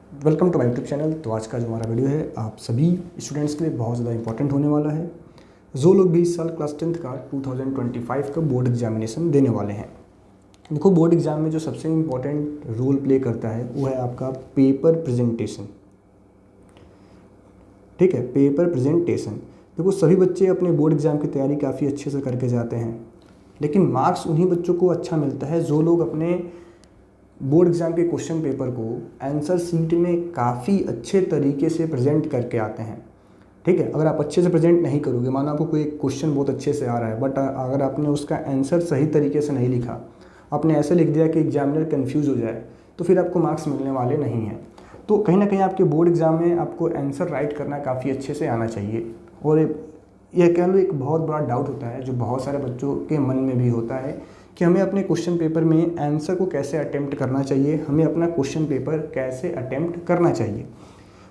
Welcome to my YouTube channel. तो आज का जो हमारा वीडियो है आप सभी स्टूडेंट्स के लिए बहुत ज़्यादा इंपॉर्टेंट होने वाला है। जो लोग भी इस साल क्लास 10th का 2025 का बोर्ड एग्जामिनेशन देने वाले हैं, देखो बोर्ड एग्जाम में जो सबसे इम्पोर्टेंट रोल प्ले करता है वो है आपका पेपर प्रेजेंटेशन। ठीक है, पेपर प्रेजेंटेशन। देखो सभी बच्चे अपने बोर्ड एग्जाम की तैयारी काफ़ी अच्छे से करके जाते हैं, लेकिन मार्क्स उन्हीं बच्चों को अच्छा मिलता है जो लोग अपने बोर्ड एग्ज़ाम के क्वेश्चन पेपर को आंसर शीट में काफ़ी अच्छे तरीके से प्रेजेंट करके आते हैं। ठीक है, अगर आप अच्छे से प्रेजेंट नहीं करोगे, मानो आपको कोई क्वेश्चन बहुत अच्छे से आ रहा है बट अगर आपने उसका आंसर सही तरीके से नहीं लिखा, आपने ऐसे लिख दिया कि एग्जामिनर कन्फ्यूज़ हो जाए, तो फिर आपको मार्क्स मिलने वाले नहीं हैं। तो कहीं ना कहीं आपके बोर्ड एग्ज़ाम में आपको आंसर राइट करना काफ़ी अच्छे से आना चाहिए। और यह कह लो एक बहुत बड़ा डाउट होता है जो बहुत सारे बच्चों के मन में भी होता है कि हमें अपने क्वेश्चन पेपर में आंसर को कैसे अटेम्प्ट करना चाहिए, हमें अपना क्वेश्चन पेपर कैसे अटेम्प्ट करना चाहिए।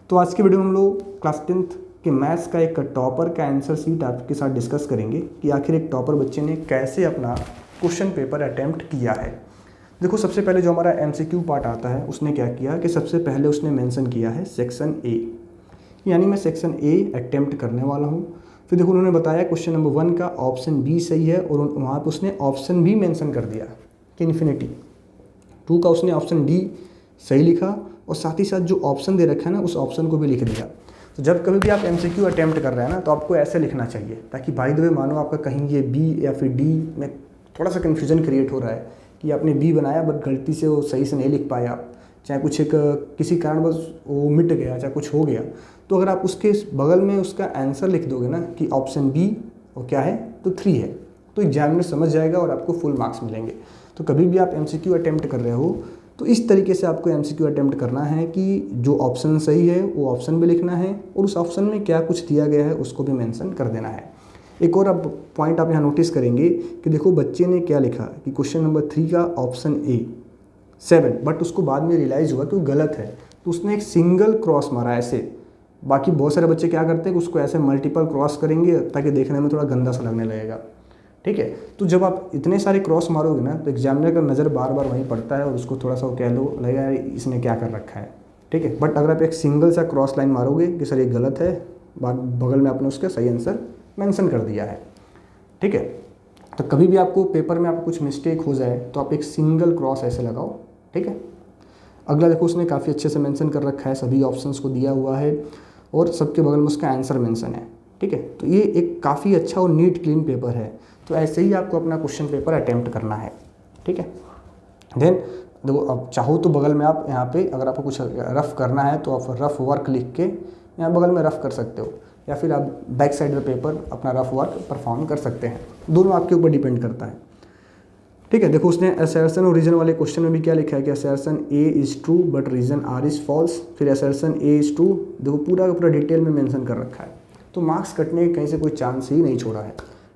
तो आज की वीडियो में हम लोग क्लास 10th के मैथ्स का एक टॉपर का आंसर शीट आपके साथ डिस्कस करेंगे कि आखिर एक टॉपर बच्चे ने कैसे अपना क्वेश्चन पेपर अटेम्प्ट किया है। देखो सबसे पहले जो हमारा MCQ पार्ट आता है उसने क्या किया कि सबसे पहले उसने मेंशन किया है सेक्शन ए, यानी मैं सेक्शन ए अटेम्प्ट करने वाला हूँ। फिर देखो उन्होंने बताया क्वेश्चन नंबर 1 का ऑप्शन बी सही है और वहाँ पे उसने ऑप्शन भी मेंशन कर दिया कि इन्फिनिटी। 2 का उसने ऑप्शन डी सही लिखा और साथ ही साथ जो ऑप्शन दे रखा है ना उस ऑप्शन को भी लिख दिया। तो जब कभी भी आप MCQ अटैम्प्ट कर रहे हैं ना तो आपको ऐसे लिखना चाहिए, ताकि बाय द वे मानो आपका कहीं ये बी या फिर डी में थोड़ा सा कन्फ्यूजन क्रिएट हो रहा है कि आपने बी बनाया बट गलती से वो सही से नहीं लिख पाए आप, चाहे कुछ एक किसी कारणवश वो मिट गया, चाहे कुछ हो गया, तो अगर आप उसके बगल में उसका आंसर लिख दोगे ना कि ऑप्शन बी और क्या है तो 3 है, तो एग्जामिनर समझ जाएगा और आपको फुल मार्क्स मिलेंगे। तो कभी भी आप MCQ अटैम्प्ट कर रहे हो तो इस तरीके से आपको MCQ अटैम्प्ट करना है कि जो ऑप्शन सही है वो ऑप्शन भी लिखना है और उस ऑप्शन में क्या कुछ दिया गया है उसको भी मेंशन कर देना है। एक और अब पॉइंट आप यहाँ नोटिस करेंगे कि देखो बच्चे ने क्या लिखा कि क्वेश्चन नंबर 3 का ऑप्शन ए 7, बट उसको बाद में रियलाइज़ हुआ कि वो गलत है, तो उसने एक सिंगल क्रॉस मारा ऐसे। बाकी बहुत सारे बच्चे क्या करते हैं कि उसको ऐसे मल्टीपल क्रॉस करेंगे ताकि देखने में थोड़ा गंदा सा लगने लगेगा। ठीक है, तो जब आप इतने सारे क्रॉस मारोगे ना तो एग्जामिनर का नज़र बार बार वहीं पड़ता है और उसको थोड़ा सा कह लो लगेगा यार इसने क्या कर रखा है। ठीक है, बट अगर आप एक सिंगल सा क्रॉस लाइन मारोगे कि सर ये गलत है, बगल में आपने उसका सही आंसर मेंशन कर दिया है। ठीक है, तो कभी भी आपको पेपर में आपको कुछ मिस्टेक हो जाए तो आप एक सिंगल क्रॉस ऐसे लगाओ। ठीक है, अगला देखो उसने काफ़ी अच्छे से मेंशन कर रखा है, सभी ऑप्शंस को दिया हुआ है और सबके बगल में उसका आंसर मेंशन है। ठीक है, तो ये एक काफ़ी अच्छा और नीट क्लीन पेपर है। तो ऐसे ही आपको अपना क्वेश्चन पेपर अटैम्प्ट करना है। ठीक है, देन देखो अब चाहो तो बगल में आप यहाँ पे अगर आपको कुछ रफ़ करना है तो आप रफ़ वर्क लिख के यहाँ बगल में रफ़ कर सकते हो, या फिर आप बैक साइड में पेपर अपना रफ़ वर्क परफॉर्म कर सकते हैं। दोनों आपके ऊपर डिपेंड करता है। ठीक है, देखो उसने असर्शन और रीजन वाले क्वेश्चन में भी क्या लिखा है कि assertion A is true but reason R is false, फिर असर्शन ए इज़ ट्रू, देखो पूरा का पूरा डिटेल में मेंशन कर रखा है। तो मार्क्स कटने के कहीं से कोई चांस ही नहीं छोड़ा है।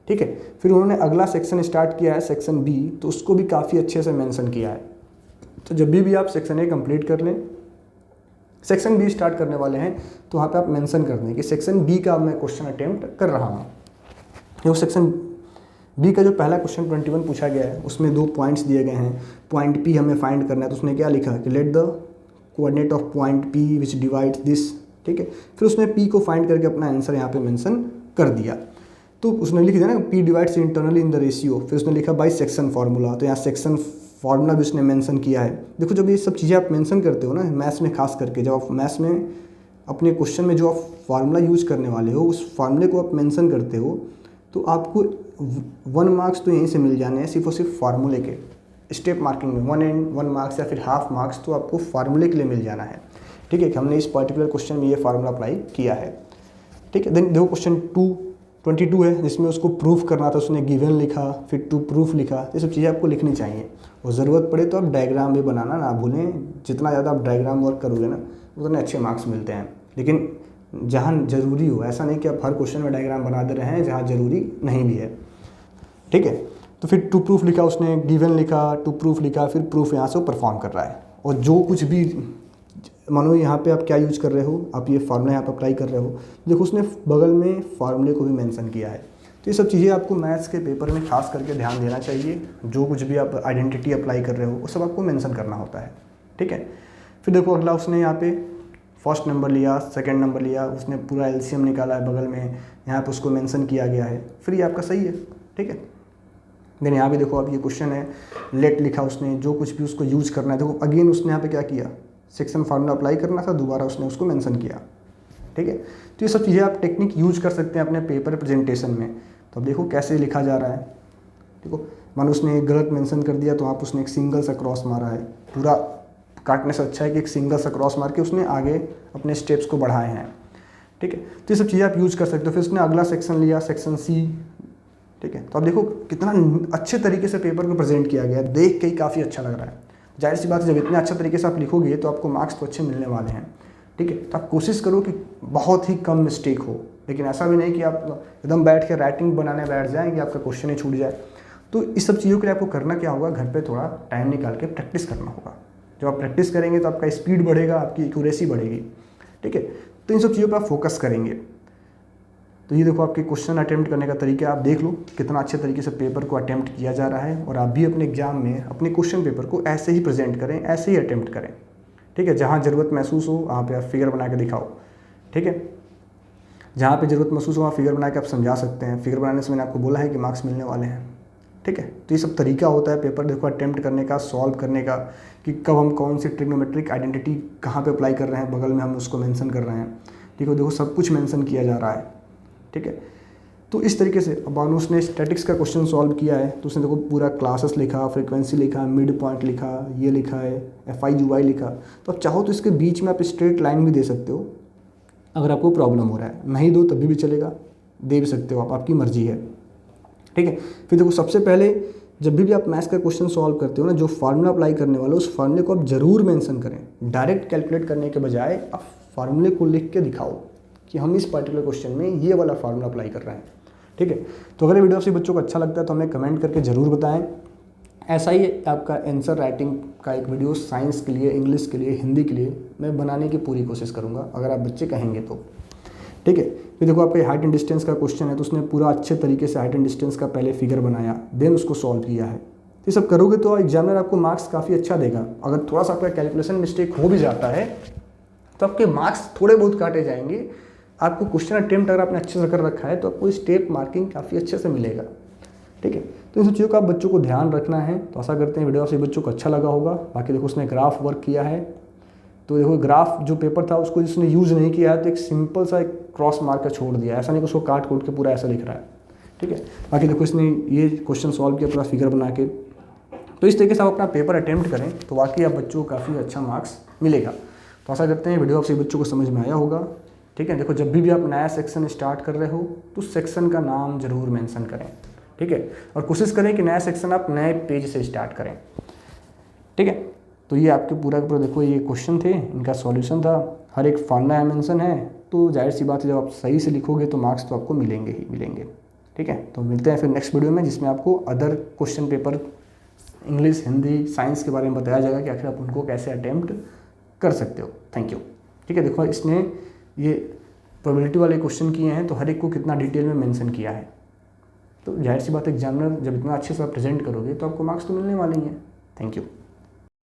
ठीक है, फिर उन्होंने अगला सेक्शन स्टार्ट किया है सेक्शन बी, तो उसको भी काफ़ी अच्छे से मेंशन किया है। तो जब भी आप सेक्शन ए कंप्लीट कर लें, सेक्शन बी स्टार्ट करने वाले हैं, तो वहाँ पे आप मेंशन कर दें कि सेक्शन बी का मैं क्वेश्चन अटेम्प्ट कर रहा हूँ। वो सेक्शन बी का जो पहला क्वेश्चन 21 पूछा गया है उसमें 2 पॉइंट्स दिए गए हैं। पॉइंट पी हमें फाइंड करना है, तो उसने क्या लिखा कि let the coordinate of point P which divides this. ठीक है, फिर उसने पी को फाइंड करके अपना आंसर यहाँ पे मेंशन कर दिया। तो उसने लिख दिया ना P divides internally in the ratio, फिर उसने लिखा बाई सेक्शन फार्मूला, तो यहाँ सेक्शन फार्मूला भी उसने मेंशन किया है। देखो जब ये सब चीज़ें आप मेंशन करते हो ना मैथ्स में, खास करके जब आप मैथ्स में अपने क्वेश्चन में जो आप फार्मूला यूज करने वाले हो उस फार्मूले को आप मेंशन करते हो, तो आपको 1 मार्क्स तो यहीं से मिल जाने हैं सिर्फ और सिर्फ फार्मूले के स्टेप मार्किंग में। 1 मार्क्स या फिर हाफ मार्क्स तो आपको फार्मूले के लिए मिल जाना है। ठीक है, कि हमने इस पर्टिकुलर क्वेश्चन में ये फार्मूला अप्लाई किया है। ठीक है, देन देखो क्वेश्चन 22 है जिसमें उसको प्रूफ करना था, उसने गिवन लिखा, फिर टू प्रूफ लिखा। ये सब चीज़ें आपको लिखनी चाहिए और ज़रूरत पड़े तो आप डायग्राम भी बनाना ना भूलें। जितना ज़्यादा आप डायग्राम वर्क करोगे ना उतने अच्छे मार्क्स मिलते हैं, लेकिन जहाँ ज़रूरी हो, ऐसा नहीं कि आप हर क्वेश्चन में डायग्राम बना दे रहे हैं जहाँ ज़रूरी नहीं भी है। ठीक है, तो फिर टू प्रूफ लिखा उसने, गिवन लिखा, टू प्रूफ लिखा, फिर प्रूफ यहाँ से वो परफॉर्म कर रहा है। और जो कुछ भी मानो यहाँ पे आप क्या यूज कर रहे हो, आप ये फार्मूला यहाँ पर अप्लाई कर रहे हो, देखो उसने बगल में फार्मूले को भी मेंशन किया है। तो ये सब चीज़ें आपको मैथ्स के पेपर में खास करके ध्यान देना चाहिए। जो कुछ भी आप आइडेंटिटी अप्लाई कर रहे हो वो सब आपको मेंशन करना होता है। ठीक है, फिर देखो अगला उसने यहाँ पे फर्स्ट नंबर लिया, सेकंड नंबर लिया, उसने पूरा एलसीएम निकाला है बगल में, यहाँ पे उसको मेंशन किया गया है, फिर ये आपका सही है। ठीक है, देन यहाँ भी देखो अब ये क्वेश्चन है, लेट लिखा उसने, जो कुछ भी उसको यूज करना है, देखो अगेन उसने यहाँ पे क्या किया, सेक्शन फार्मूला अप्लाई करना था, दोबारा उसने उसको मेंशन किया। ठीक है, तो ये सब चीज़ें आप टेक्निक यूज कर सकते हैं अपने पेपर प्रेजेंटेशन में। तो अब देखो कैसे लिखा जा रहा है, देखो मानो उसने एक गलत मेंशन कर दिया तो आप उसने एक सिंगल सा क्रॉस मारा है, पूरा काटने से अच्छा है कि एक सिंगल सा क्रॉस मार के उसने आगे अपने स्टेप्स को बढ़ाए हैं। ठीक है, तो ये सब चीज़ें आप यूज कर सकते हो। फिर उसने अगला सेक्शन लिया, सेक्शन सी। ठीक है, तो अब देखो कितना अच्छे तरीके से पेपर को प्रेजेंट किया गया, देख के ही काफ़ी अच्छा लग रहा है। जाहिर सी बात है, जब इतने अच्छे तरीके से आप लिखोगे तो आपको मार्क्स तो अच्छे मिलने वाले हैं। ठीक है, तो आप कोशिश करो कि बहुत ही कम मिस्टेक हो, लेकिन ऐसा भी नहीं कि आप एकदम बैठ के राइटिंग बनाने बैठ जाएँ कि आपका क्वेश्चन ही छूट जाए। तो इस सब चीज़ों के लिए आपको करना क्या होगा, घर पे थोड़ा टाइम निकाल के प्रैक्टिस करना होगा। जब आप प्रैक्टिस करेंगे तो आपका स्पीड बढ़ेगा, आपकी एक्यूरेसी बढ़ेगी। ठीक है, तो इन सब चीज़ों पर आप फोकस करेंगे। तो ये देखो आपके क्वेश्चन अटेम्प्ट करने का तरीका, आप देख लो कितना अच्छे तरीके से पेपर को अटेम्प्ट किया जा रहा है। और आप भी अपने एग्जाम में अपने क्वेश्चन पेपर को ऐसे ही प्रेजेंट करें, ऐसे ही अटेम्प्ट करें। ठीक है, जहाँ ज़रूरत महसूस हो वहाँ पे आप फिगर बना के दिखाओ। ठीक है, जहाँ पे ज़रूरत महसूस हो वहाँ फिगर बना के आप समझा सकते हैं। फिगर बनाने से मैंने आपको बोला है कि मार्क्स मिलने वाले हैं। ठीक है, तो ये सब तरीका होता है पेपर देखो अटेम्प्ट करने का, सॉल्व करने का, कि कब हम कौन सी ट्रिग्नोमेट्रिक आइडेंटिटी कहाँ पे अप्लाई कर रहे हैं, बगल में हम उसको मेंशन कर रहे हैं। ठीक है, देखो सब कुछ मेंशन किया जा रहा है। ठीक है, तो इस तरीके से अब मानो उसने स्टैटिक्स का क्वेश्चन सॉल्व किया है तो उसने देखो पूरा क्लासेस लिखा, फ्रीक्वेंसी लिखा, मिड पॉइंट लिखा, ये लिखा है, FI/UI लिखा। तो आप चाहो तो इसके बीच में आप स्ट्रेट लाइन भी दे सकते हो अगर आपको प्रॉब्लम हो रहा है, नहीं दो तभी भी चलेगा, दे भी सकते हो आप, आपकी मर्जी है। ठीक है, फिर देखो सबसे पहले जब भी आप मैथ्स का क्वेश्चन सॉल्व करते हो ना, जो फार्मूला अप्लाई करने वाला उस फार्मूले को आप जरूर मेंशन करें। डायरेक्ट कैलकुलेट करने के बजाय आप फार्मूले को लिख के दिखाओ कि हम इस पर्टिकुलर क्वेश्चन में ये वाला फार्मूला अप्लाई कर रहे हैं। ठीक है, तो अगर ये वीडियो आपसे बच्चों को अच्छा लगता है तो हमें कमेंट करके ज़रूर बताएं। ऐसा ही आपका आंसर राइटिंग का एक वीडियो साइंस के लिए, इंग्लिश के लिए, हिंदी के लिए मैं बनाने की पूरी कोशिश करूँगा अगर आप बच्चे कहेंगे तो। ठीक है, फिर देखो आपका हाइट एंड डिस्टेंस का क्वेश्चन है तो उसने पूरा अच्छे तरीके से हाइट एंड डिस्टेंस का पहले फिगर बनाया, देन उसको सॉल्व किया है। तो ये सब करोगे तो एग्जामिनर आपको मार्क्स काफ़ी अच्छा देगा। अगर थोड़ा सा आपका कैलकुलेशन मिस्टेक हो भी जाता है तो आपके मार्क्स थोड़े बहुत काटे जाएंगे। आपको क्वेश्चन अटेम्प्ट अगर आपने अच्छे से कर रखा है तो आपको स्टेप मार्किंग काफ़ी अच्छे से मिलेगा। ठीक है, तो इन सब चीज़ों का आप बच्चों को ध्यान रखना है। तो आशा करते हैं वीडियो आपसे बच्चों को अच्छा लगा होगा। बाकी देखो उसने ग्राफ वर्क किया है, तो देखो ग्राफ जो पेपर था उसको जिसने यूज़ नहीं किया है तो एक सिंपल सा एक क्रॉस मार कर छोड़ दिया, ऐसा नहीं कि उसको काट कूट के पूरा ऐसा लिख रहा है। ठीक है, बाकी देखो इसने ये क्वेश्चन सॉल्व किया पूरा फिगर बना के। तो इस तरीके से आप अपना पेपर अटेम्प्ट करें तो वाकई आप बच्चों को काफ़ी अच्छा मार्क्स मिलेगा। तो आशा करते हैं वीडियो आपसे बच्चों को समझ में आया होगा। ठीक है, देखो जब भी आप नया सेक्शन स्टार्ट कर रहे हो तो सेक्शन का नाम जरूर मेंशन करें। ठीक है, और कोशिश करें कि नया सेक्शन आप नए पेज से स्टार्ट करें। ठीक है, तो ये आपके पूरा का पूरा देखो ये क्वेश्चन थे, इनका सॉल्यूशन था, हर एक फार्मूला मेंशन है। तो जाहिर सी बात है जब आप सही से लिखोगे तो मार्क्स तो आपको मिलेंगे ही मिलेंगे। ठीक है, तो मिलते हैं फिर नेक्स्ट वीडियो में जिसमें आपको other question paper English, Hindi, science के बारे में बताया जाएगा कि आखिर आप उनको कैसे अटेम्प्ट कर सकते हो। Thank you. ठीक है, देखो इसने ये प्रोबेबिलिटी वाले क्वेश्चन किए हैं तो हर एक को कितना डिटेल में मेंशन किया है। तो जाहिर सी बात है एग्जामिनर जब इतना अच्छे से आप प्रेजेंट करोगे तो आपको मार्क्स तो मिलने वाले ही हैं। Thank you.